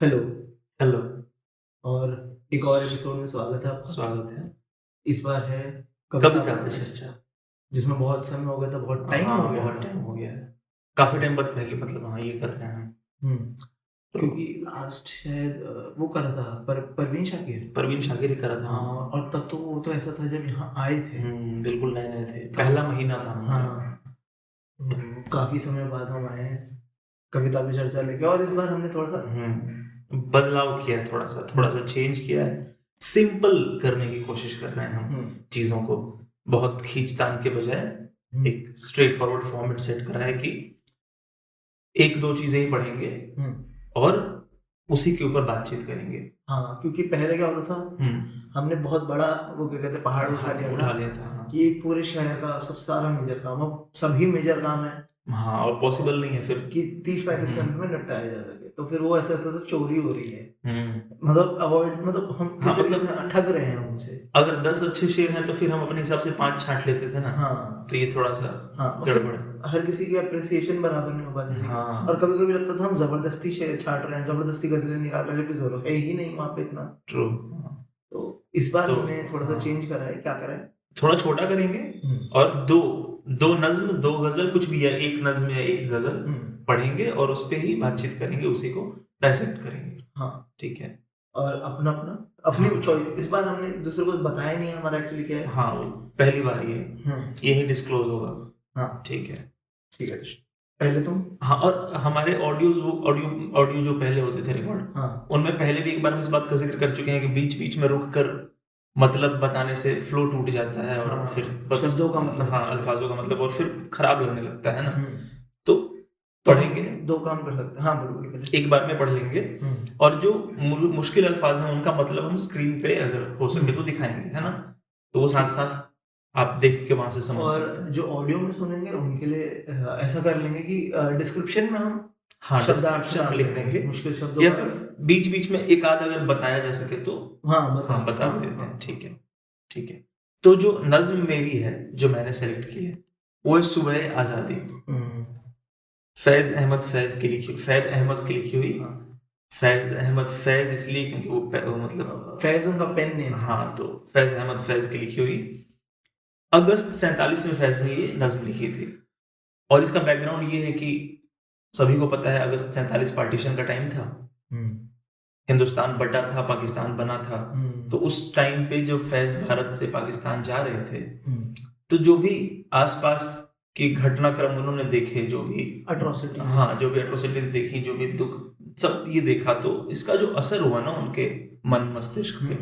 Hello. Hello. और एक और एपिसोड में स्वागत है आपका। स्वागत है। इस बार है कविता कविता पे पे चर्चा, चर्चा। जिसमें बहुत समय हो गया था, बहुत टाइम हो हाँ, गया बहुत था। टाइम हो गया है। काफी टाइम बाद पहले मतलब हाँ ये कर रहे हैं। हम्म तो क्योंकि लास्ट शायद वो करा था परवीन शाकिर। परवीन शाकिर ही करा था। हाँ, और तब तो वो तो ऐसा था जब यहाँ आए थे। बिल्कुल नए नए थे, पहला महीना था हमारा। हाँ, काफी समय बाद हम आए हैं कविता पे चर्चा लेके, और इस बार हमने थोड़ा सा बदलाव किया है, थोड़ा सा चेंज किया है। सिंपल करने की कोशिश कर रहे हैं हम चीजों को, बहुत खींचतान के बजाय एक स्ट्रेट फॉरवर्ड फॉर्मेट सेट कर रहा है कि एक दो चीजें ही पढ़ेंगे और उसी के ऊपर बातचीत करेंगे। हाँ, क्योंकि पहले क्या होता था, हमने बहुत बड़ा वो क्या कहते हैं पहाड़ उठा लिया था हाँ। कि एक पूरे शहर का सब सारा मेजर काम, अब सभी मेजर काम है हाँ, और पॉसिबल नहीं है फिर कि 30-35 मिनट में निपटाया जा सके। तो फिर वो ऐसा होता था चोरी हो रही है, मतलब अवॉइड, मतलब हम हाँ, किस तरीके से ठग रहे हैं उनसे। अगर 10 अच्छे शेर हैं तो फिर हम अपने हिसाब से 5 छांट लेते थे ना। हाँ, तो ये थोड़ा सा हाँ, गड़बड़। हर किसी की अप्रिसिएशन बराबर नहीं हो पाती थी। हाँ, और कभी कभी लगता था हम जबरदस्ती शेर छाट रहे हैं, जबरदस्ती गजलें निकाल रहे हैं, जबकि जरूरत है ही नहीं वहाँ पे इतना। ट्रू। तो इस बार तो हमने थोड़ा सा चेंज करा है। क्या करा है? थोड़ा छोटा करेंगे और दो नज्म, दो गजल, कुछ भी है, एक नज्म या एक गजल पढ़ेंगे और उस पे ही बातचीत करेंगे, उसी को डायसेक्ट करेंगे। हाँ, ठीक है। और अपना अपना अपनी चॉइस। इस बार हमने दूसरे को बताया नहीं है हमारा एक्चुअली क्या है। हाँ, पहली बार यही डिस्क्लोज होगा। हाँ, ठीक है। ठीक है, पहले तुम। हाँ, और हमारे ऑडियो जो पहले होते थे रिकॉर्ड, हाँ, उनमें पहले भी एक बार हम इस बात का जिक्र कर चुके हैं कि बीच बीच में रुक कर मतलब बताने से फ्लो टूट जाता है और फिर शब्दों का मतलब, हाँ, अल्फाजों का मतलब, और फिर खराब लगने लगता है ना। तो पढ़ेंगे, दो काम कर सकते हैं। हाँ, बिल्कुल, एक बार में पढ़ लेंगे और जो मुश्किल अल्फाज हैं उनका मतलब हम स्क्रीन पे अगर हो सके तो दिखाएंगे, है ना। तो वो साथ साथ आप देख के वहां से समझ सकते हैं। और जो ऑडियो में सुनेंगे उनके लिए ऐसा कर लेंगे कि डिस्क्रिप्शन में हम हाँ, डिस्क्रिप्शन में लिख देंगे मुश्किल शब्दों या फिर बीच बीच में एक आध अगर बताया जा सके तो हाँ, बता भी देते हैं। ठीक है, ठीक है। तो जो नज्म मेरी है जो मैंने सेलेक्ट की है वो है सुबह आजादी। फैज अहमद फैज की लिखी, फैज अहमद की लिखी हुई। फैज अहमद फैज इसलिए क्योंकि वो मतलब फैज उनका पेन नेम। हाँ, तो फैज अहमद फैज की लिखी हुई अगस्त 47 में फैज ने ये नज्म लिखी थी। और इसका बैकग्राउंड ये है कि सभी को पता है अगस्त 47 पार्टीशन का टाइम था, हिंदुस्तान बटा था, पाकिस्तान बना था। तो उस टाइम पे जब फैज भारत से पाकिस्तान जा रहे थे तो जो भी आसपास के घटनाक्रम उन्होंने देखे, जो भी अट्रोसिटी, हाँ, जो भी अट्रोसिटीज देखी, जो भी दुख, सब ये देखा, तो इसका जो असर हुआ ना उनके मन मस्तिष्क पे,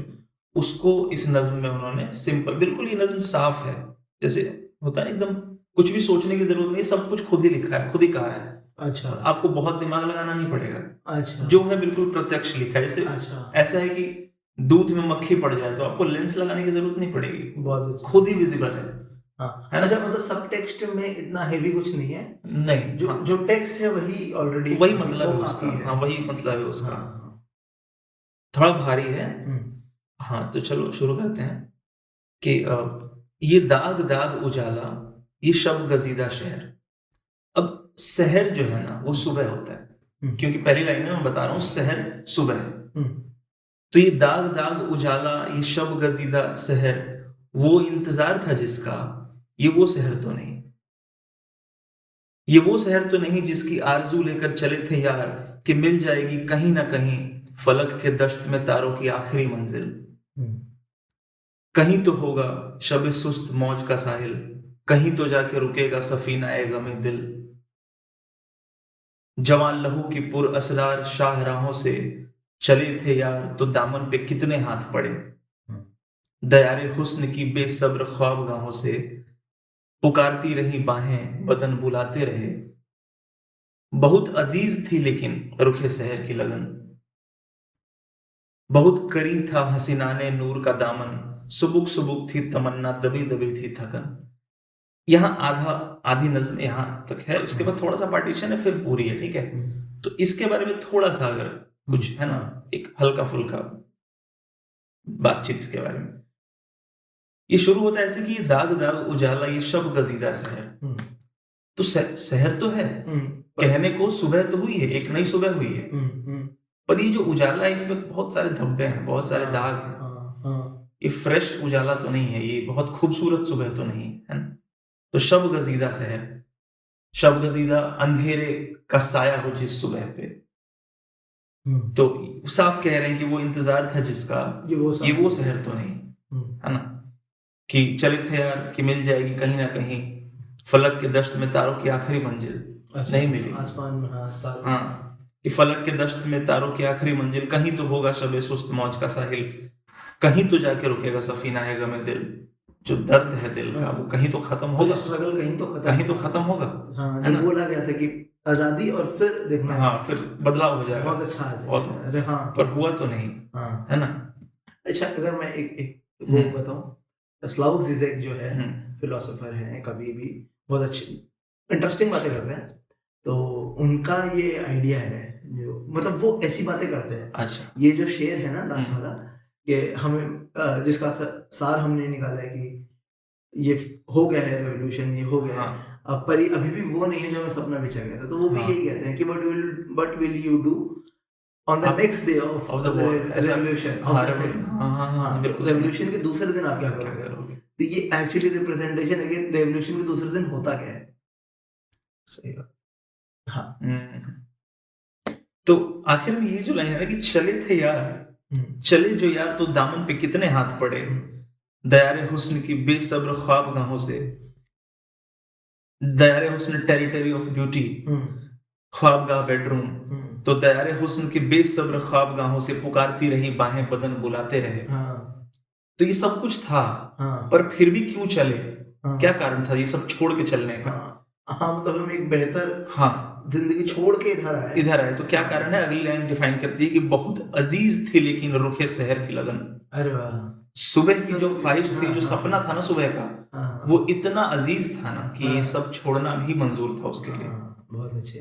उसको इस नज्म में उन्होंने सिंपल, बिल्कुल ये नज्म साफ है, जैसे होता है एकदम कुछ भी सोचने की जरूरत नहीं, सब कुछ खुद ही लिखा है, खुद ही कहा है। अच्छा, आपको बहुत दिमाग लगाना नहीं पड़ेगा। अच्छा, जो है बिल्कुल प्रत्यक्ष लिखा है। जैसे ऐसा है कि दूध में मक्खी पड़ जाए तो आपको लेंस लगाने की जरूरत नहीं पड़ेगी, बहुत खुद ही विजिबल है। हाँ, अच्छा, मतलब सब टेक्स्ट में इतना हेवी कुछ नहीं है। नहीं, जो टेक्स्ट है वही ऑलरेडी, वही मतलब है उसका। हाँ, वही मतलब है उसका। थोड़ा भारी है। हाँ, तो चलो शुरू करते हैं कि ये दाग दाग उजाला, ये शब गजीदा शहर। अब शहर जो है ना वो सुबह होता है, क्योंकि पहली लाइन में मैं बता रहा हूँ शहर सुबह है। तो ये दाग दाग उजाला, ये शब गजीदा शहर, वो इंतजार था जिसका, ये वो शहर तो नहीं, ये वो शहर तो नहीं जिसकी आरजू लेकर चले थे यार कि मिल जाएगी कहीं ना कहीं फलक के दश्त में तारों की आखिरी मंजिल। कहीं तो होगा शब सुस्त मौज का साहिल, कहीं तो जाके रुकेगा सफीना ए गमे दिल। जवान लहू की पुर असरार शाहराहों से चले थे यार तो दामन पे कितने हाथ पड़े। दयारे हुस्न की बेसब्र ख्वाबगाहों से पुकारती रही बाहें, बदन बुलाते रहे। बहुत अजीज थी लेकिन रुखे शहर की लगन, बहुत करीब था हसीनाने नूर का दामन, सुबुक सुबुक थी तमन्ना, दबी दबी थी थकन। यहाँ आधी नज्म यहाँ तक है, उसके बाद थोड़ा सा पार्टीशन है, फिर पूरी है। ठीक है, तो इसके बारे में थोड़ा सा अगर कुछ है ना, एक हल्का फुल्का बातचीत इसके बारे में। ये शुरू होता है ऐसे कि दाग दाग उजाला, ये शब गजीदा शहर। तो शहर तो है, कहने को सुबह तो हुई है, एक नई सुबह हुई है, पर ये जो उजाला है इसमें बहुत सारे धब्बे हैं, बहुत सारे दाग हैं। ये फ्रेश उजाला तो नहीं है, ये बहुत खूबसूरत सुबह तो नहीं है ना। तो शब गजीदा शहर, शब गजीदा अंधेरे का साया हो जिस सुबह पे, तो साफ कह रहे हैं कि वो इंतजार था जिसका, ये वो शहर तो नहीं है ना। कि चले थे यार कि मिल जाएगी कहीं ना कहीं, फलक के दश्त में तारों की आखिरी मंजिल, नहीं मिली आसमान में। हाँ, कि फलक के दश्त में तारों की आखिरी मंजिल, कहीं तो होगा शबे सुस्त मौज का साहिल, कहीं तो जाके रुकेगा सफीना है गमे दिल, जो दर्द है दिल का वो कहीं तो खत्म होगा, स्ट्रगल कहीं तो खत्म होगा। हाँ, जो बोला गया था कि आजादी और फिर देखना, हाँ फिर बदलाव हो जाएगा, बहुत अच्छा आ जाएगा। बहुत, अरे हाँ, पर हुआ तो नहीं, है ना। अच्छा, अगर मैं एक वो बताऊं, स्लाउ ज़िज़ेक जो है फिलोसोफर है, कभी भी बहुत अच्छी इंटरेस्टिंग बातें करते हैं। तो उनका ये आइडिया है, जो मतलब वो ऐसी बातें करते हैं। अच्छा, ये जो शेर है ना लास्ट वाला, कि हमें जिसका सार हमने निकाला है कि ये हो गया है रेवोल्यूशन, ये हो गया है, पर ये अभी भी वो नहीं है जो हमें सपना बेचा गया था। तो वो भी यही कहते हैं कि what will you do on the next day of the revolution, revolution के दूसरे दिन आप क्या करोगे। तो ये एक्चुअली रिप्रेजेंटेशन है कि रेवोल्यूशन के दूसरे दिन होता क्या है। सही बात। हाँ, तो आखिर में ये जो लाइन है ना कि चले थे यार, चले जो यार तो दामन पे कितने हाथ पड़े, दयारे हुस्न की बेसब्र ख्वाब गाहों से, दयारे हुस्न टेरिटरी ऑफ ब्यूटी, ख्वाबगाह बेडरूम, तो दयारे हुस्न की बेसब्र ख्वाब गाहों से पुकारती रही बाहें बदन बुलाते रहे। तो ये सब कुछ था, पर फिर भी क्यों चले, क्या कारण था ये सब छोड़ के चलने का। मतलब हम एक बेहतर जिंदगी छोड़ के इधर आए, तो क्या कारण है। अगली लाइन डिफाइन करती है कि बहुत अजीज थी लेकिन रुखे शहर की लगन। अरे वाह, सुबह की जो ख्वाहिश थी, जो सपना था ना सुबह का, वो इतना अजीज था ना कि ये सब छोड़ना भी मंजूर था उसके लिए। बहुत अच्छे।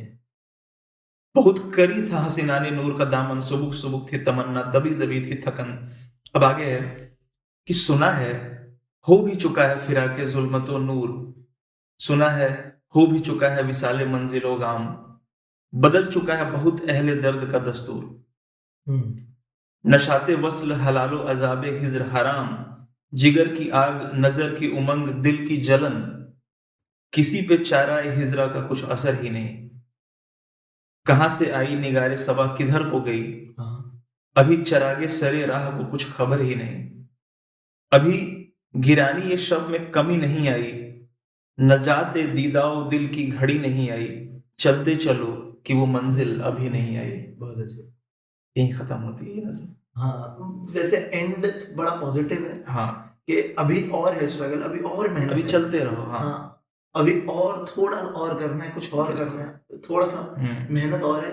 बहुत करी था हसीनाने नूर का दामन, सुबुक सुबुक थी तमन्ना, दबी दबी थी थकन। अब आगे है कि सुना है हो भी चुका है फिराके जुल्मतो नूर, सुना है हो भी चुका है विसाले मंजिलो गाम, बदल चुका है बहुत अहले दर्द का दस्तूर, नशाते वस्ल हलालो अजाबे हिजर हराम, जिगर की आग नजर की उमंग दिल की जलन, किसी पे चारा हिजरा का कुछ असर ही नहीं, कहां से आई निगारे सबा किधर को गई, अभी चरागे सरे राह को कुछ खबर ही नहीं, अभी गिरानी ये शब में कमी नहीं आई, नजाते दीदाओ दिल की घड़ी नहीं आई, चलते चलो कि वो मंजिल अभी नहीं आई। बहुत अच्छे, यही खत्म होती है नज़म। हाँ, वैसे एंड बड़ा पॉजिटिव है। हाँ, कि अभी और है स्ट्रगल, अभी और मेहनत, अभी चलते रहो। हाँ, अभी और थोड़ा और करना है, कुछ और करना है, थोड़ा सा मेहनत और है,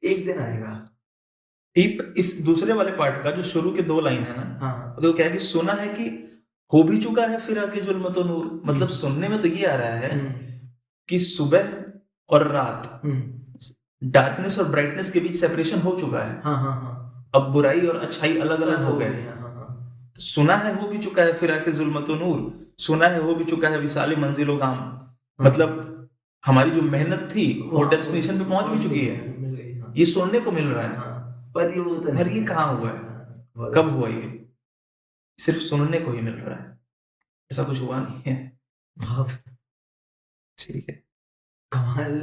एक दिन आएगा। इस दूसरे वाले पार्ट का जो शुरू के 2 लाइन है ना, तो क्या है कि सुना है कि हो भी चुका है फिर आके जुल्मतो नूर, मतलब सुनने में तो ये आ रहा है कि सुबह और रात, डार्कनेस और ब्राइटनेस के बीच सेपरेशन हो चुका है। अब बुराई और अच्छाई अलग अलग हो गए। सुना है हो भी चुका है फिर आके जुल्मतो नूर, सुना है हो भी चुका है विसाले मंजिलो गाम, मतलब हमारी जो मेहनत थी वो डेस्टिनेशन पे पहुंच भी चुकी है, ये सुनने को मिल रहा है, पर ये कहाँ हुआ है, कब हुआ ये, सिर्फ सुनने को ही मिल रहा है, ऐसा कुछ हुआ नहीं है। ठीक है, कमाल।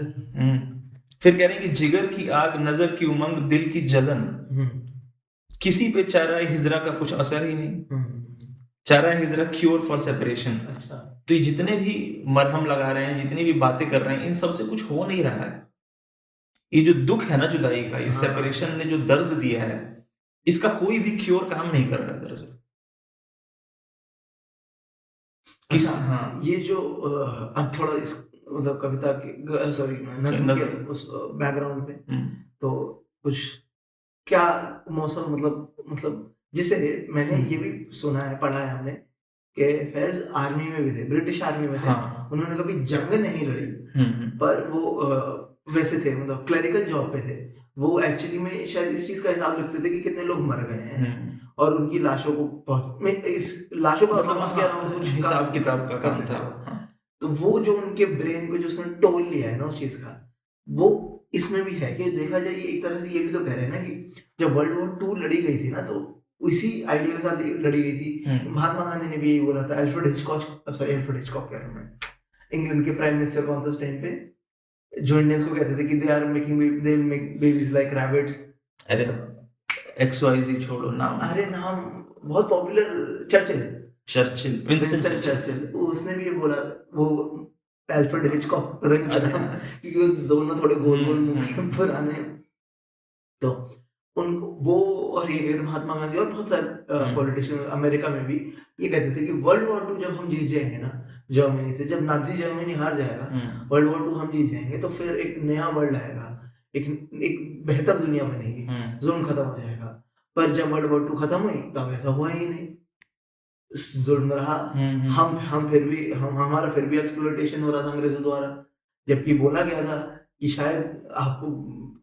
फिर कह रहे हैं कि जिगर की आग नजर की उमंग दिल की जलन, किसी पे चारा हिजरा का कुछ असर ही नहीं, चारा हिजरा क्योर फॉर सेपरेशन। अच्छा, तो ये जितने भी मरहम लगा रहे हैं, जितनी भी बातें कर रहे हैं, इन सबसे कुछ हो नहीं रहा है। ये जो दुख है ना जुदाई का, ये सेपरेशन ने जो दर्द दिया है, इसका कोई भी क्योर काम नहीं कर रहा है दरअसल। ये जो अब थोड़ा इस मतलब कविता के सॉरी नज़्म के उस बैकग्राउंड पे, तो कुछ क्या मौसम मतलब जिसे मैंने ये भी सुना है, पढ़ा है हमने कि फैज आर्मी में भी थे, ब्रिटिश आर्मी में थे। उन्होंने कभी जंग नहीं लड़ी, पर वो वैसे थे, मतलब क्लरिकल जॉब पे थे। वो एक्चुअली में शायद इस चीज का हिसाब रखते थे कि कितने लोग मर गए हैं, और उनकी लाशों को इस लाशों का मतलब कुछ हिसाब किताब का काम था। तो वो जो उनके ब्रेन पे जो उसने टोल लिया है ना उस चीज का, वो इसमें भी है कि देखा जाए, ये एक तरह से ये भी तो कह रहे हैं ना कि जब वर्ल्ड वॉर 2 लड़ी गई थी ना, तो इसी आइडिया के साथ लड़ी गई थी। महात्मा गांधी ने भी यही बोला था। अल्फ्रेड हिचकॉक कह रहा हूं मैं, इंग्लैंड के प्राइम मिनिस्टर कौन था उस टाइम पे, जो इंडियंस को कहते थे कि they will make babies like rabbits. अरे XYZ छोड़ो नाम। अरे नाम बहुत पॉपुलर, चर्चिल, विंस्टन चर्चिल, उसने भी ये बोला। वो अल्फ्रेड हिचकॉक पता नहीं क्या नाम, क्योंकि वो दोनों थोड़े गोल मुंह पुराने। तो उन वो और ये कहते महात्मा गांधी और बहुत सारे पॉलिटिशियन अमेरिका में भी ये कहते थे कि वर्ल्ड वॉर 2 जब हम जीत जाएंगे ना जर्मनी से, जब नाजी जर्मनी हार जाएगा, वर्ल्ड वॉर 2 हम जीत जाएंगे, तो फिर एक नया वर्ल्ड आएगा, एक बेहतर दुनिया बनेगी, जुल्म खत्म हो जाएगा। पर जब वर्ल्ड वॉर 2 खत्म हुई तब ऐसा हुआ ही नहीं, जुल्म रहा। हमारा फिर भी एक्सप्लॉयटेशन हो रहा था अंग्रेजों द्वारा, जबकि बोला गया था कि शायद आपको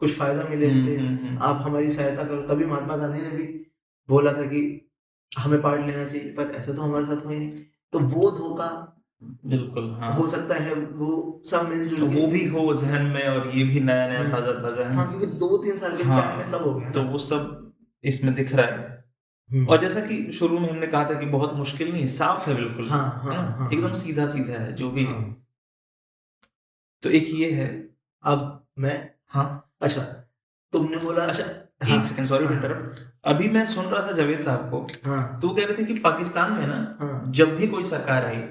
कुछ फायदा मिले इससे, आप हमारी सहायता करो। तभी महात्मा गांधी ने भी बोला था कि हमें पार्ट लेना चाहिए, पर ऐसा तो हमारे साथ हुआ ही नहीं। तो वो धोखा बिल्कुल हो सकता है, वो सब मिलजुल तो वो भी हो जहन में, और ये भी नया नया ताजा है। हाँ, क्योंकि 2-3 साल के स्पैन में सब हो गया, तो वो सब इसमें दिख रहा है। और जैसा कि शुरू में हमने कहा था कि बहुत मुश्किल नहीं, साफ है बिल्कुल, एकदम सीधा सीधा है जो भी है। तो एक ये है। अब मैं अच्छा, तुमने बोला, अच्छा एक सेकंड, सॉरी टू इंटरप्ट। अभी मैं सुन रहा था जावेद साहब को, तो कह रहे थे कि पाकिस्तान में ना जब भी कोई सरकार आई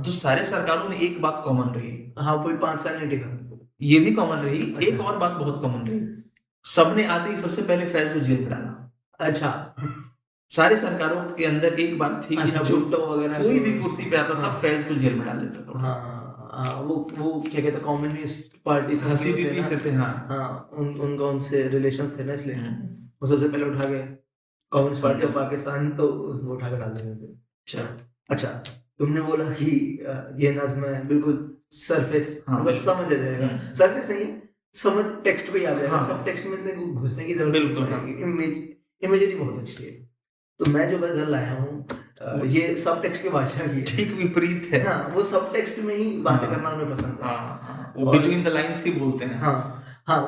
तो सारे सरकारों में एक बात कॉमन रही, कोई 5 साल नहीं टिका, ये भी कॉमन रही। एक और बात बहुत कॉमन रही, सबने आते ही सबसे पहले फैज को जेल में डाला। अच्छा, सारे सरकारों के अंदर एक बात थी कि भुट्टो वगैरह कोई भी कुर्सी पे आता था फैज को जेल में डाल देता था। वो क्या कहते, कम्युनिस्ट पार्टी CPP से थे, उनका उनसे रिलेशंस थे ना, इसलिए वो सबसे पहले उठा के कम्युनिस्ट पार्टी ऑफ पाकिस्तान, तो वो उठा के डाल देते थे। अच्छा, तुमने बोला कि ये नज्म है बिल्कुल सरफेस, मतलब समझ आ जाएगा, सरफेस नहीं है, समझ टेक्स्ट पे याद आएगा, सब टेक्स्ट में घुसने की जरूरत नहीं है, इमेजरी बहुत अच्छी है। तो मैं जो गजल लाया हूँ ये सब टेक्स्ट के भाषा की, ठीक विपरीत है। वो सब टेक्स्ट में ही बातें करना उन्हें पसंद है, वो बिटवीन द लाइंस की बोलते हैं।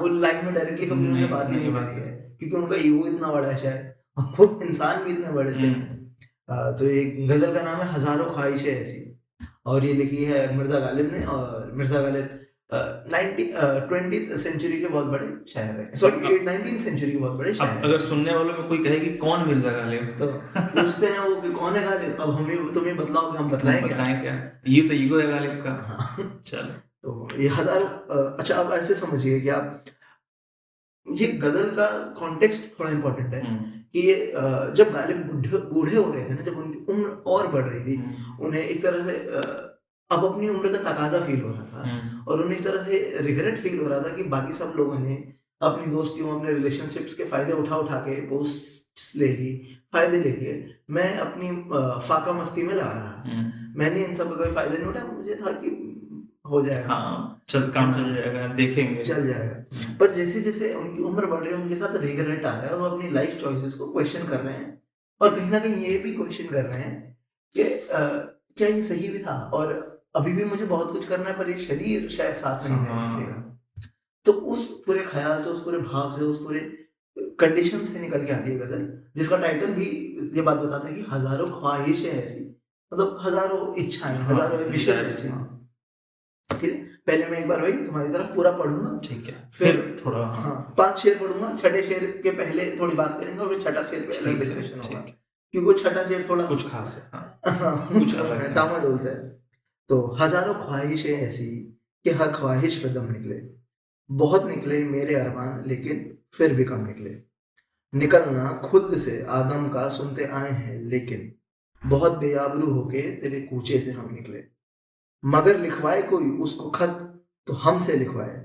वो लाइन में डायरेक्टली कभी उन्होंने बात ही नहीं की है, क्योंकि उनका ईगो इतना बड़ा है, शायद वो इंसान भी इतने बड़े थे। तो एक गजल का नाम है हजारों ख्वाहिशें ऐसी, और ये लिखी है मिर्जा गालिब ने। और मिर्जा गालिब 20th सेंचुरी के बहुत बड़े शायर है, सॉरी 19th सेंचुरी के बहुत बड़े शायर। अगर सुनने वालों में कोई कहे कि कौन मिर्जा गालिब, तो पूछते हैं वो कि कौन है गालिब, अब तुम्हें बतलाओ कि हम बताएं क्या? ये तो ईगो है गालिब का। चलो, तो ये हजारों, अच्छा अब ऐसे समझिए कि आप, ये गजल का कॉन्टेक्स्ट थोड़ा इम्पोर्टेंट है कि ये जब गालिब बूढ़े हो रहे थे ना, जब उनकी उम्र और बढ़ रही थी, उन्हें एक तरह से अब अपनी उम्र का तकाजा फील हो रहा था, और उन्हें एक तरह से रिग्रेट फील हो रहा था कि बाकी सब लोगों ने अपनी दोस्तियों, अपने रिलेशनशिप्स के फायदे उठा के पोस्ट ले ली, फायदे ले लिए, मैं अपनी फाका मस्ती में लगा रहा, मैंने इन सब का कोई फायदा नहीं उठाया, मुझे था कि हो जाएगा, काम चल जाएगा, देखेंगे, चल जाएगा। पर जैसे जैसे उनकी उम्र बढ़ रही है, उनके साथ रिग्रेट आ रहा है, और वो अपनी लाइफ चॉइसेस को क्वेश्चन कर रहे हैं, और कहीं ना कहीं ये भी क्वेश्चन कर रहे हैं कि क्या ये सही भी था, और अभी भी मुझे बहुत कुछ करना है, पर ये शरीर शायद साथ नहीं देगा। तो उस पूरे ख्याल से, उस पूरे भाव से, उस पूरे कंडीशन से निकल के आती है गजल, जिसका टाइटल भी ये बात बताता है कि हजारों ख्वाहिशें ऐसी, मतलब हजारों इच्छाएं, हजारों विषय ऐसे। ठीक है, पहले मैं एक बार वही तुम्हारी तरफ पूरा पढ़ूंगा, ठीक है, फिर थोड़ा 5 शेर पढ़ूंगा, छठे शेर के पहले थोड़ी बात करेंगे, और फिर छठा शेर पे अलग डिस्कशन होगा, क्योंकि वो छठा शेर थोड़ा कुछ खास है, कुछ अलग डामाडोल से। तो हजारों ख्वाहिशें ऐसी कि हर ख्वाहिश पे दम निकले, बहुत निकले मेरे अरमान लेकिन फिर भी कम निकले, निकलना खुद से आदम का सुनते आए हैं, लेकिन बहुत बेआबरू होके तेरे कूचे से हम निकले, मगर लिखवाए कोई उसको खत तो हमसे लिखवाए,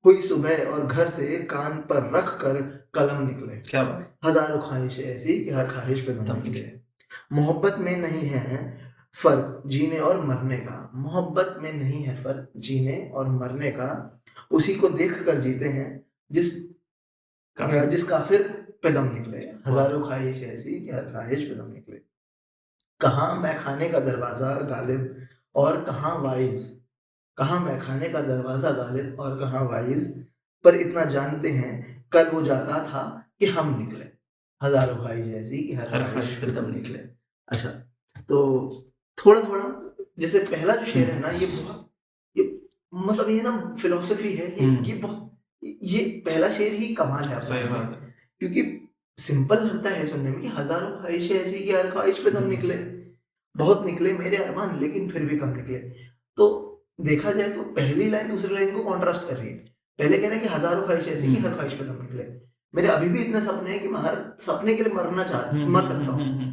हुई सुबह और घर से कान पर रख कर कलम निकले। क्या बात, हजारों ख्वाहिशें ऐसी कि हर ख्वाहिश पे दम निकले। मोहब्बत में नहीं है फर्क जीने और मरने का, मोहब्बत में नहीं है फर्क जीने और मरने का, उसी को देख कर जीते हैं जिस काफिर पे दम निकले, हजारों ख्वाहिश ऐसी कि हर ख्वाहिश पे दम निकले। कहाँ मैं खाने का दरवाजा गालिब और कहाँ वाइज, कहाँ मैं खाने का दरवाजा गालिब और कहाँ वाइज, पर इतना जानते हैं कल वो जाता था कि हम निकले, हजारों ख्वाहिश ऐसी कि हर ख्वाहिश पे दम निकले। अच्छा, तो थोड़ा थोड़ा जैसे पहला जो शेर है ना, ये बहुत, ये मतलब ये ना फिलोसफी है, ये बहुत, ये पहला शेर ही कमाल है। सही बात है। क्योंकि सिंपल लगता है सुनने में कि हजारों ख्वाहिशें ऐसी कि हर ख्वाहिश पे दम निकले, बहुत निकले मेरे अरमान लेकिन फिर भी कम निकले। तो देखा जाए तो पहली लाइन दूसरी लाइन को कॉन्ट्रास्ट कर रही है। पहले कह रहे हैं कि हजारों ख्वाहिशें ऐसी कि हर ख्वाहिश पे दम निकले, मेरे अभी भी इतने सपने हैं कि मैं हर सपने के लिए मर सकता हूँ,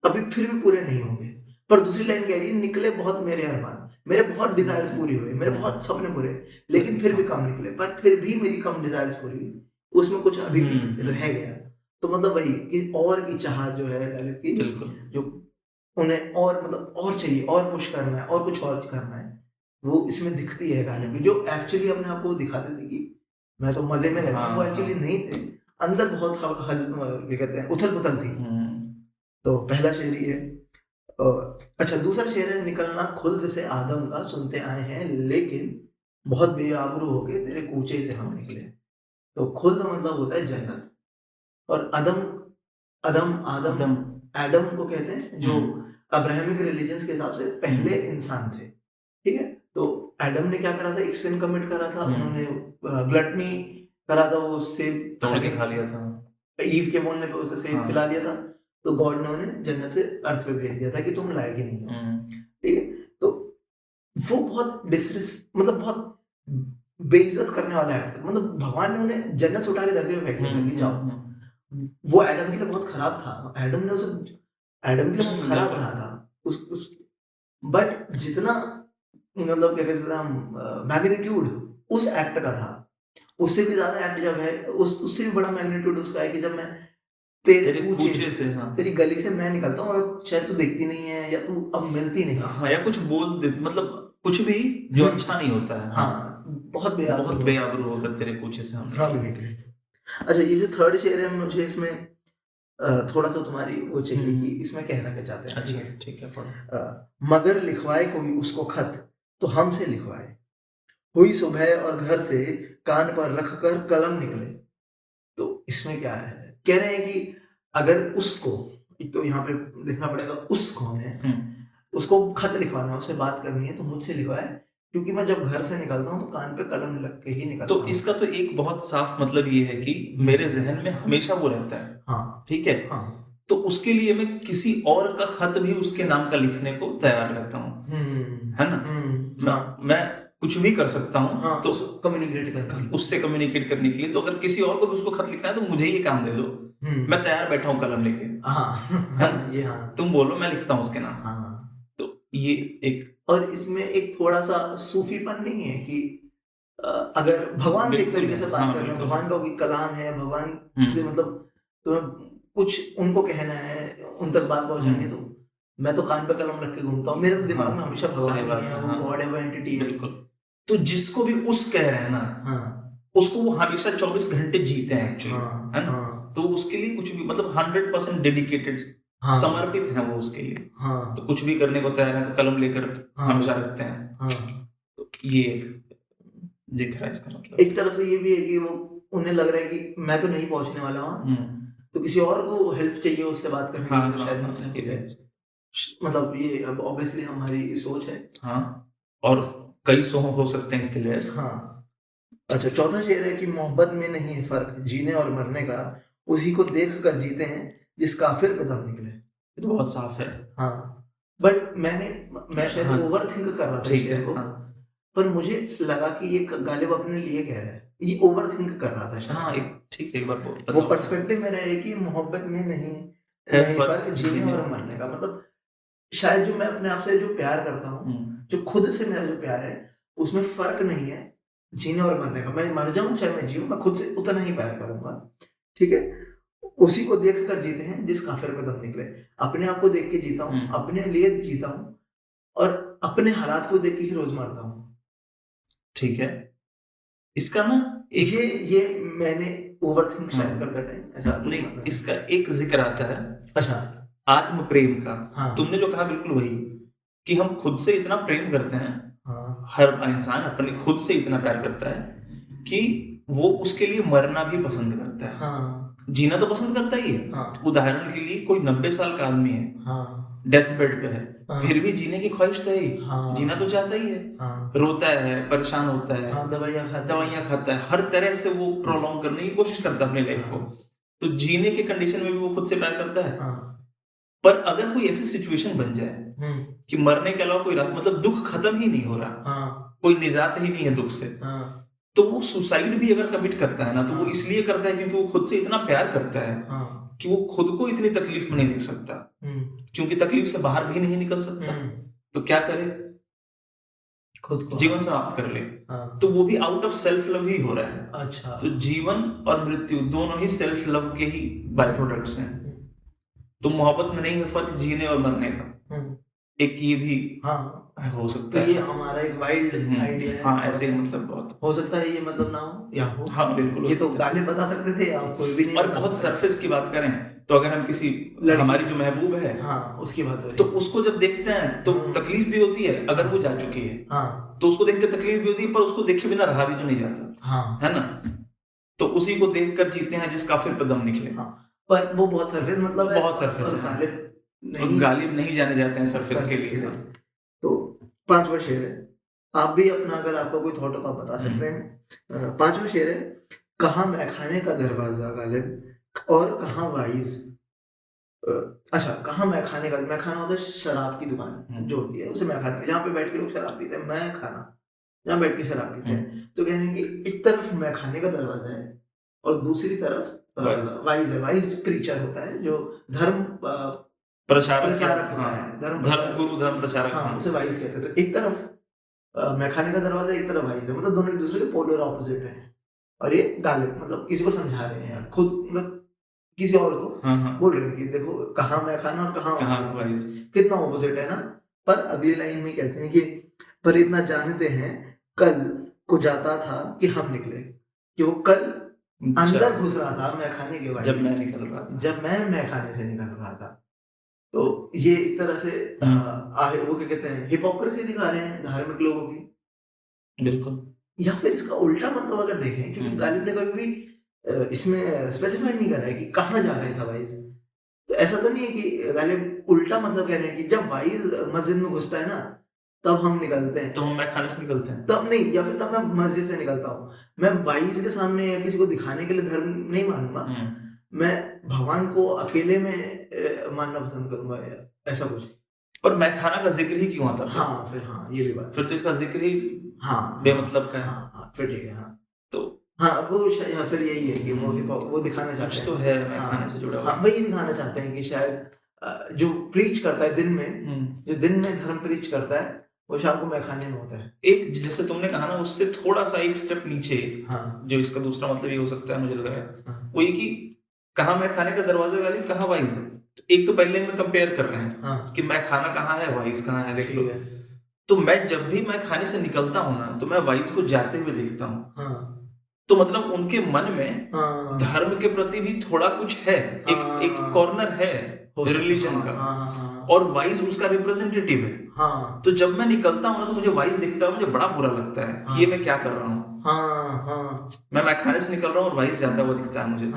अभी फिर भी पूरे नहीं होंगे। पर दूसरी लाइन कह रही है निकले बहुत मेरे अरमान, मेरे बहुत डिजायर्स पूरी हुए, मेरे बहुत सपने पूरे, लेकिन फिर भी कम निकले, पर फिर भी मेरी कम डिजायर्स पूरी हुई, उसमें कुछ अभी भी रह गया। तो मतलब वही कि और की चाह जो है गालिब की, जो उन्हें और मतलब और चाहिए, और पुश करना है, और कुछ और करना है, वो इसमें दिखती है गालिब की, जो एक्चुअली अपने आप को दिखाते थे कि मैं तो मजे में रहता हूँ, वो एक्चुअली नहीं थे, अंदर बहुत क्या कहते हैं उथल पुथल थी। तो पहला शेर ही है। अच्छा, दूसरा शेर है निकलना खुल्द से आदम का सुनते आए हैं, लेकिन बहुत बेआबरू होके तेरे कूचे से हम निकले। तो खुल्द मतलब होता है जन्नत, और एडम को कहते हैं जो अब्राहमिक रिलीजन्स के हिसाब से पहले इंसान थे, ठीक है। तो एडम ने क्या करा था, एक सिन कमिट करा था, उन्होंने ग्लटनी करा था, वो सेब तोड़ के खा लिया था, ईव के बोलने पे उसे सेब खिला दिया था, तो गॉड ने उन्हें जन्नत से अर्थ पे भेज दिया था कि तुम लायक ही नहीं हो, ठीक है। तो वो बहुत मतलब बहुत बेइज्जत करने वाला एक्ट था, मतलब भगवान ने उन्हें जन्नत से उठा के धरती पे फेंक दिया कि जाओ। वो एडम के लिए बहुत खराब था, एडम के लिए बहुत खराब रहा था उस बट जितना मतलब क्या कहते हैं मैग्नीट्यूड उस एक्ट का था, उससे भी ज्यादा एक्ट जब है, उससे भी बड़ा मैग्नीट्यूड उसका है कि जब मैं तेरे कूचे से, तेरी गली से मैं निकलता हूँ और शायद तू देखती नहीं है या तू अब मिलती नहीं है, या कुछ बोल दे, मतलब कुछ भी जो अच्छा नहीं होता है, हाँ, बहुत बेआबरू होकर तेरे कूचे से हम निकले। अच्छा, ये जो थर्ड शेर है, मुझे इसमें थोड़ा सा तुम्हारी वो चाहिए कि इसमें कहना क्या चाहते हैं। अच्छा, ठीक है, पढ़ो। मगर लिखवाए कोई उसको खत तो हमसे लिखवाए, हुई सुबह और घर से कान पर रखकर कलम निकले। तो इसमें क्या है, कह रहे हैं कि अगर उसको, तो यहाँ पे देखना पड़ेगा उस कौन है, उसको खत लिखवाना है, उससे बात करनी है तो मुझसे लिखवाए, क्योंकि मैं जब घर से निकलता हूँ तो कान पे कलम लग के ही निकलता हूँ। तो इसका तो एक बहुत साफ मतलब ये है कि मेरे जहन में हमेशा वो रहता है, हाँ, ठीक है, हाँ। तो उसके लिए मैं किसी और का खत भी उसके नाम का लिखने को तैयार रहता हूँ, है ना, मैं कुछ भी कर सकता हूँ, हाँ, तो उससे कम्युनिकेट करने के लिए। तो अगर किसी और को भी उसको खत लिखना है तो मुझे ये काम दे दो, मैं तैयार बैठा हूँ कलम लेके, हाँ, तुम बोलो मैं लिखता हूँ उसके नाम। हाँ, तो ये एक, और इसमें एक थोड़ा सा सूफीपन नहीं है कि अगर भगवान से एक तरीके से बात कर रहे हैं, भगवान का कोई कलाम है, भगवान से मतलब तुम्हें कुछ उनको कहना है, उन तक बात पहुंचानी है, तो मैं तो कान पे कलम रख के घूमता हूँ, मेरे तो दिमाग में हमेशा भगवान ही है, वो गॉड है, वो एंटिटी है। बिल्कुल। तो जिसको भी उस कह रहे हैं ना, उसको वो हमेशा 24 घंटे जीते हैं एक्चुअली, है ना, तो उसके लिए कुछ भी मतलब 100% डेडिकेटेड, समर्पित है वो उसके लिए, तो कुछ भी करने को तैयार है, तो कलम लेकर हमेशा रखते हैं। तो ये एक दिख रहा है इसका मतलब। एक तरफ से ये भी है कि वो उन्हें लग रहा है कि मैं तो नहीं पहुंचने वाला हूँ, तो किसी और को हेल्प चाहिए उससे बात करने के लिए, तो शायद मुझसे हो जाए। मतलब ये अब ऑब्वियसली हमारी सोच है, हाँ, और कई सो हो सकते हैं इसके लेयर्स, हाँ। अच्छा, चौथा शेर है कि मोहब्बत में नहीं है फर्क जीने और मरने का, उसी को देख कर जीते हैं जिस काफिर पे दम निकले। ये तो बहुत साफ है, हाँ, बट मैं शायद ओवर थिंक कर रहा था शेर को, पर मुझे लगा कि ये गालिब अपने लिए कह रहा है, ये ओवर थिंक कर रहा था, हाँ, ठीक है, एक बार वो पर्सपेक्टिव मेरा है कि मोहब्बत में नहीं है फर्क जीने और मरने का, मतलब शायद जो मैं अपने आप से जो प्यार करता हूँ, जो खुद से मेरा जो प्यार है, उसमें फर्क नहीं है जीने और मरने का, मैं मर जाऊं चाहे मैं जीऊं, मैं खुद से उतना ही प्यार करूंगा, ठीक है। उसी को देख कर जीते हैं जिस काफिर पे दम निकले। अपने आप को देख के जीता हूँ, अपने लिए जीता हूँ, और अपने हालात को देख के ही रोज मरता हूँ, ठीक है। इसका ना ये मैंने ओवरथिंक शायद करता टाइम ऐसा नहीं, इसका एक जिक्र आता है, अच्छा, आत्म प्रेम का, हाँ। तुमने जो कहा बिल्कुल वही, कि हम खुद से इतना प्रेम करते हैं, हाँ। हर इंसान अपने खुद से इतना प्यार करता है कि वो उसके लिए मरना भी पसंद करता है। हाँ जीना तो पसंद करता ही है। हाँ उदाहरण के लिए कोई 90 साल का आदमी है, हाँ डेथ बेड पे है, हाँ फिर भी जीने की ख्वाहिश तो है ही, हाँ जीना तो चाहता ही है, हाँ रोता है, परेशान होता है, हाँ, दवाइयाँ खाता है। दवाइयां खाता है, हर तरह से वो प्रोलॉन्ग करने की कोशिश करता है अपनी लाइफ को। तो जीने के कंडीशन में भी वो खुद से प्यार करता है। हाँ पर अगर कोई ऐसी सिचुएशन बन जाए कि मरने के अलावा कोई मतलब दुख खत्म ही नहीं हो रहा, हाँ कोई निजात ही नहीं है दुख से, हाँ तो वो सुसाइड भी अगर कमिट करता है ना, तो वो हाँ। इसलिए करता है क्योंकि वो खुद से इतना प्यार करता है हाँ कि वो खुद को इतनी तकलीफ में नहीं देख सकता, क्योंकि तकलीफ से बाहर भी नहीं निकल सकता। तो क्या करे, खुद को जीवन समाप्त कर ले। हाँ। तो वो भी आउट ऑफ सेल्फ लव ही हो रहा है। अच्छा। तो जीवन और मृत्यु दोनों ही सेल्फ लव के ही बाय प्रोडक्ट्स हैं। तो मोहब्बत में नहीं है फर्क जीने और मरने का, एक ये भी हाँ हो सकता तो है। ये हमारा एक वाइल्ड आइडिया है। हाँ ऐसे ही मतलब बहुत हो सकता है ये मतलब ना हो या हो। हाँ बिल्कुल, ये तो गाने बता सकते थे, आप कोई भी नहीं। और बहुत सरफेस की बात करें तो अगर हम किसी हमारी जो महबूब है, हाँ उसकी बात हो रही तो उसको जब देखते हैं तो तकलीफ भी होती है अगर वो जा चुकी है, हाँ तो उसको देख के तकलीफ भी होती है, पर उसको देखे बिना रहा भी तो नहीं जाता, हाँ है ना। तो उसी को देख कर जीते हैं जिसका फिर पे दम निकले। हाँ पर वो बहुत सरफेस मतलब है, बहुत सरफेस और है, गालिब नहीं जाने जाते हैं सरफेस के लिए। तो 5वां शेर है, आप भी अपना अगर आपका कोई थॉट हो तो आप बता सकते हैं। 5वां शेर है, कहाँ मैखाने का दरवाजा गालिब और कहाँ वाइज। अच्छा, कहाँ मैखाने का, मैखाना होता है शराब की दुकान जो होती है, उसे मैखाना, जहाँ पे बैठ के लोग शराब पीते हैं, मैं खाना जहाँ बैठ के शराब पीते हैं। तो कहने की एक तरफ मैखाने का दरवाजा है और दूसरी तरफ वाइज है। वाइज प्रीचर होता है, जो धर्म प्रचारक होता है, धर्म गुरु, धर्म प्रचारक, हाँ उसे वाइज कहते हैं। तो एक तरफ मैखाने का दरवाजा, एक तरफ वाइज है, मतलब दोनों एक दूसरे के पोलर ऑपोजिट है। और ये गालिब मतलब किसी को समझा रहे हैं, खुद मतलब किसी और को बोल रहे हैं कि देखो कहाँ मैखाना और कहाँ वाइज, कितना ऑपोजिट है ना। पर अगली लाइन में कहते हैं कि पर इतना जानते हैं कल को जाता था कि हम निकले, कि वो कल अंदर घुस रहा था मैखाने के वाइज, जब मैं मैखाने से निकल रहा था। तो ये एक तरह से वो क्या कहते हैं, हिपोक्रेसी दिखा रहे हैं धार्मिक लोगों की, बिल्कुल। या फिर इसका उल्टा मतलब अगर देखें, क्योंकि गालिब ने कभी भी इसमें स्पेसिफाई नहीं करा है कि कहाँ जा रहे था वाइज। तो ऐसा तो नहीं है कि गालिब उल्टा मतलब कह रहे हैं कि जब वाइज मस्जिद में घुसता है ना तब हम निकलते हैं, तो हम मैखाने से निकलते हैं, तब नहीं, या फिर तब मैं मस्जिद से निकलता हूँ। मैं वाइज के सामने या किसी को दिखाने के लिए धर्म नहीं मानूंगा, मैं भगवान को अकेले में मानना पसंद करूंगा, ऐसा कुछ। पर मैखाना का जिक्र ही क्यों आता? हाँ फिर हाँ ये भी बात, फिर तो इसका जिक्र ही हाँ बेमतलब का है। हाँ फिर ठीक है। हाँ तो हाँ वो या फिर यही है कि वो दिखाना चाहते हैं, तो है मैखाने से जुड़ा हुआ, हाँ वही दिखाना चाहते हैं कि शायद जो प्रीच करता है दिन में, जो दिन में धर्म प्रीच करता है, वो शाम को मैखाने में होता है। एक जैसे तुमने कहा ना, उससे थोड़ा सा एक स्टेप नीचे, हाँ जो इसका दूसरा मतलब ये हो सकता है मुझे लग रहा है, वो ये कि कहाँ मैखाने का दरवाजा गालिब, कहाँ वाइज। एक तो पहले में कंपेयर कर रहे हैं हाँ। कि मैखाना कहाँ है, वाइज कहाँ है, देख लो। तो मैं जब भी मैखाने से निकलता हूँ ना, तो मैं वाइज को जाते हुए देखता हूँ। हाँ। तो मतलब उनके मन में हाँ। धर्म के प्रति भी थोड़ा कुछ है, हाँ। एक कॉर्नर है रिलीजन का, हाँ। और वाइज उसका रिप्रेजेंटेटिव है। हाँ। तो जब मैं निकलता हूँ ना, तो मुझे वाइज दिखता है, मुझे बड़ा बुरा लगता है कि ये मैं क्या कर रहा हूँ। हाँ। हाँ। मैं मैखाने से निकल रहा हूँ और वाइज जाता हुआ दिखता है मुझे।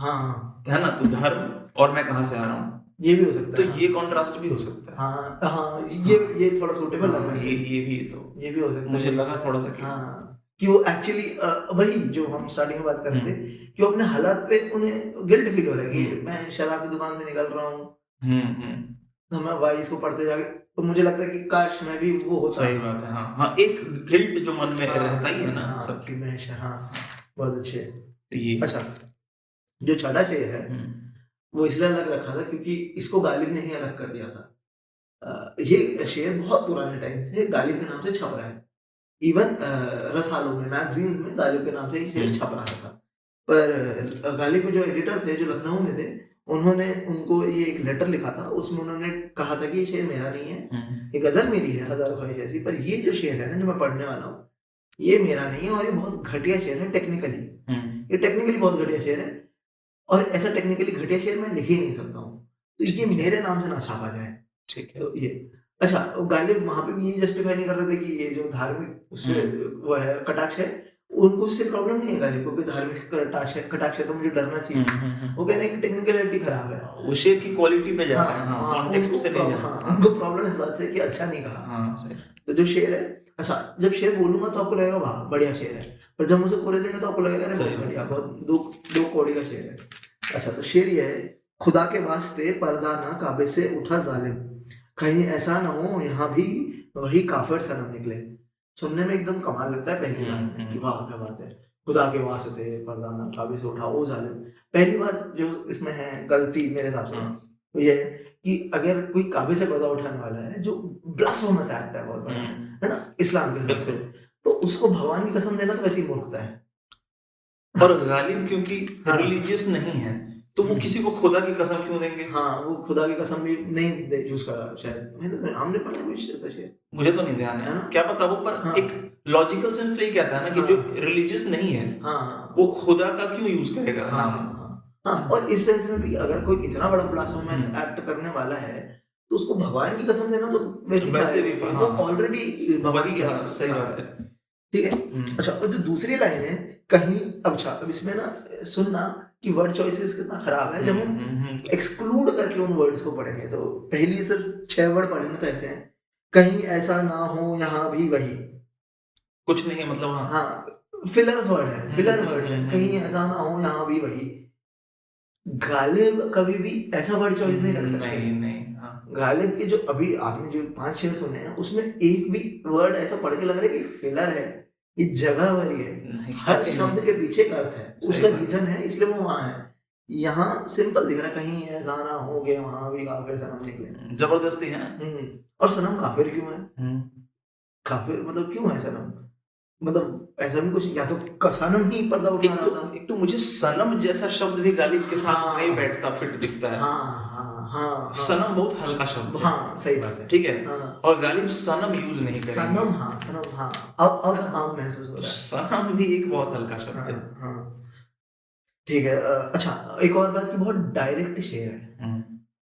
हाँ। है ना, तो धर्म और मैं कहाँ से आ रहा हूँ, ये भी हो सकता है। तो ये कॉन्ट्रास्ट भी हो सकता है। हाँ हाँ ये थोड़ा सूटेबल लग रहा है। ये भी तो ये भी हो सकता है, मुझे लगा थोड़ा सा कि वो एक्चुअली वही जो हम स्टार्टिंग में बात कर रहे थे, कि वो अपने हालात पे उन्हें गिल्ट फील हो रहा है कि मैं शराब की दुकान से निकल रहा हूँ, तो मैं वाइज को पढ़ते जाके, तो मुझे लगता है कि काश मैं भी वो होता। सही बात है। हाँ हाँ, एक गिल्ट जो मन में रहता ही है ना सबकी में। हाँ बहुत अच्छे। ये अच्छा, जो छठा शेर है वो इसलिए अलग रखा था क्योंकि इसको गालिब ने ही अलग कर दिया था। ये शेर बहुत पुराने टाइम से गालिब के नाम से छप रहा है, इवन रसालों में, मैगजीन्स में गालिब के नाम से ये शेर छप रहा था। पर गालिब के जो एडिटर थे, जो लखनऊ में थे, उन्होंने उनको ये एक लेटर लिखा था, उसमें उन्होंने कहा था कि ये शेर मेरा नहीं है, ये गजल मेरी है, हजार ख्वाहिश ऐसी, पर ये जो शेर है ना जो मैं पढ़ने वाला हूँ, ये मेरा नहीं है, और ये बहुत घटिया शेर है टेक्निकली। ये टेक्निकली बहुत घटिया शेर है, और ऐसा टेक्निकली घटिया शेर मैं लिख ही नहीं सकता हूँ, तो ये मेरे नाम से ना छापा जाए। ठीक है। तो ये अच्छा, गालिब वहां पे भी ये जस्टिफाई नहीं कर रहे थे कि ये जो धार्मिक उसमें वो है कटाक्ष है, उनको उससे प्रॉब्लम नहीं है गालिब को कि धार्मिक कटाक्ष है तो मुझे डरना चाहिए। वो कह रहे हैं कि टेक्निकलिटी खराब है, वो शेर की क्वालिटी पे जा रहा है, हाँ, कॉन्टेक्स्ट पे नहीं जा हाँ, रहा। उनको प्रॉब्लम इस बात से कि अच्छा नहीं कहा। हाँ, सही। तो जो शेर है, अच्छा जब शेर बोलूंगा तो आपको लगेगा वाह बढ़िया शेर है, पर जब मुझे पूरे देंगे तो आपको लगेगा अरे बहुत बढ़िया, बहुत दो कौड़ी का शेर है। अच्छा तो शेर ये है, खुदा के वास्ते पर्दा ना काबे से उठा जालिम, कहीं ऐसा ना हो यहाँ भी वही काफिर सनम निकले। सुनने में एकदम कमाल लगता है पहली बार कि वाह क्या बात है, खुदा के वास्ते पर्दा ना काबे से उठा वो जालिम। पहली बात जो इसमें है गलती मेरे हिसाब से तो ये है कि अगर कोई काबे से पर्दा उठाने वाला है जो ब्लास्फेमस एक्ट है बहुत बड़ा, है ना इस्लाम के हिसाब से, तो उसको भगवान की कसम देना तो वैसी मूर्खता है। और गालिब क्योंकि रिलीजियस नहीं है तो वो किसी को खुदा की कसम क्यों देंगे? हाँ वो खुदा की कसम भी नहीं यूज करा शायद, हमने पढ़ा कुछ ऐसा शायद, मुझे तो नहीं ध्यान है ना, क्या पता हो, पर हाँ। एक लॉजिकल सेंस तो ये कहता है ना कि जो रिलीजियस नहीं है वो खुदा का क्यों यूज करेगा नाम। हाँ, और इस सेंस में भी अगर कोई इतना बड़ा ब्लास्फेमस एक्ट करने वाला है तो उसको भगवान की कसम देना तो वैसे भी वो ऑलरेडी भगवान की, सही बात है, ठीक है। अच्छा और जो दूसरी लाइन है कहीं, अच्छा अब इसमें ना सुनना कि वर्ड चॉइसेस कितना खराब है, जब हम एक्सक्लूड करके उन वर्ड्स को पढ़ेंगे तो पहली सिर्फ 6 वर्ड पढ़ेंगे तो ऐसे हैं, कहीं ऐसा ना हो यहाँ भी वही, कुछ नहीं है मतलब, हाँ फिलर वर्ड है, फिलर वर्ड है, कहीं ऐसा ना हो यहाँ भी वही। गालिब कभी भी ऐसा वर्ड चॉइस नहीं रख सकते, नहीं हाँ। गालिब के जो अभी आपने जो 5 शेर सुने हैं उसमें एक भी वर्ड ऐसा पढ़ के लग रहा है कि फिलर है, ये जगह भरी है, हर शब्द के पीछे एक अर्थ है, उसका रीजन है, इसलिए वो वहां है। यहाँ सिंपल दिख रहा है, कहीं ऐसा ना हो गया वहां भी काफिर सनम निकले, जबरदस्ती है। और सनम काफिर क्यों है? काफिर मतलब क्यों है सनम? मतलब ऐसा भी कुछ, या तो सनम ही पर्दा उठा रहा था। एक तो मुझे सनम जैसा शब्द भी गालिब के साथ नहीं बैठता, फिट दिखता है। हाँ, सनम बहुत हल्का शब्द है, हाँ सही बात है, ठीक है, और गालिब सनम यूज नहीं करेंगे। सनम अब महसूस हो रहा है, सनम भी एक बहुत हल्का शब्द है। ठीक है। अच्छा एक और बात की बहुत डायरेक्ट शेर है,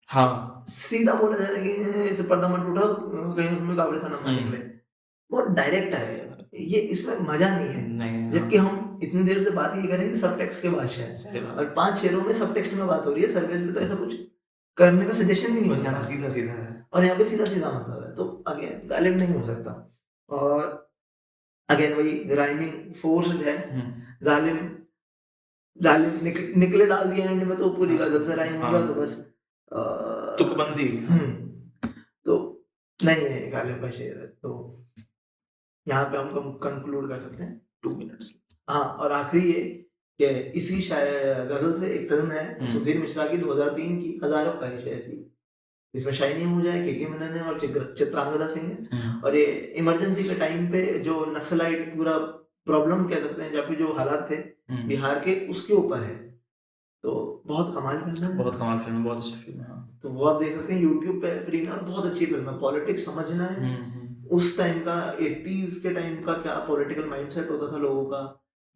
हाँ सीधा बोला जा रहा है कि इसे पर्दा मत उठाओ कहीं उसमें काफिर सनम ना निकले, बहुत डायरेक्ट है ये, इसमें मजा नहीं है। जबकि हम इतनी देर से बात ये करेंगे सब टेक्स्ट के भाषा है और 5 शेरों में सब टेक्स्ट में बात हो रही है, सर्विस में तो ऐसा कुछ करने का सजेशन भी नहीं होता है, सीधा सीधा है, और यहाँ पे सीधा सीधा मतलब है, तो अगेन गालिब नहीं हो सकता। और अगेन वही राइमिंग फोर्स्ड है, जालिम निकले डाल दिया एंड में तो पूरी गजल से राइम होगा तो बस तुकबंदी, तो नहीं है गालिब का शेर है, तो यहाँ पे हम कंक्लूड कर सकते हैं 2 मिनट्स। हाँ और आखिरी ये कि इसी गजल से एक फिल्म है सुधीर मिश्रा की 2003 की, हजारों ख्वाहिश है ऐसी, इसमें शाइनी आहूजा है, के मेनन है और चित्रांगदा सिंह है, और ये इमरजेंसी के टाइम पे जो नक्सलाइट पूरा प्रॉब्लम कह सकते हैं, जब जो हालात थे बिहार के उसके ऊपर है, तो बहुत कमाल फिल्म है, बहुत कमाल फिल्म, बहुत अच्छी फिल्म है, तो वो आप देख सकते हैं YouTube पे फ्री में, और बहुत अच्छी फिल्म है। पॉलिटिक्स समझना है उस टाइम का, 80s के टाइम का क्या पॉलिटिकल माइंडसेट होता था लोगों का,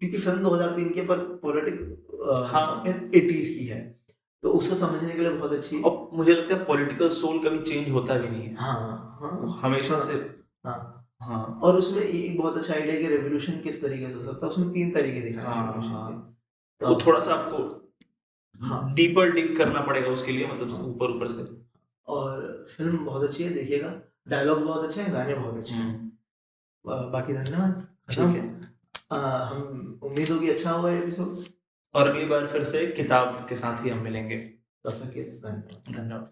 क्योंकि फिल्म 2003 के पर पॉलिटिक्स 80s की है, तो उसको समझने के लिए बहुत अच्छी। और मुझे लगता है पॉलिटिकल सोल कभी चेंज होता भी नहीं है, हाँ हमेशा से, हाँ। और उसमें एक बहुत अच्छा आइडिया कि रेवोल्यूशन किस तरीके से हो सकता है, उसमें 3 तरीके दिखाए हैं, तो थोड़ा सा आपको डीपर डिग करना पड़ेगा उसके लिए, मतलब ऊपर से। और फिल्म बहुत अच्छी है, देखिएगा, डायलॉग्स बहुत अच्छे हैं, गाने बहुत अच्छे हैं। बाकी धन्यवाद, ठीक है, हम उम्मीद होगी अच्छा होगा एपिसोड, और अगली बार फिर से किताब के साथ ही हम मिलेंगे, तब तक के धन्यवाद।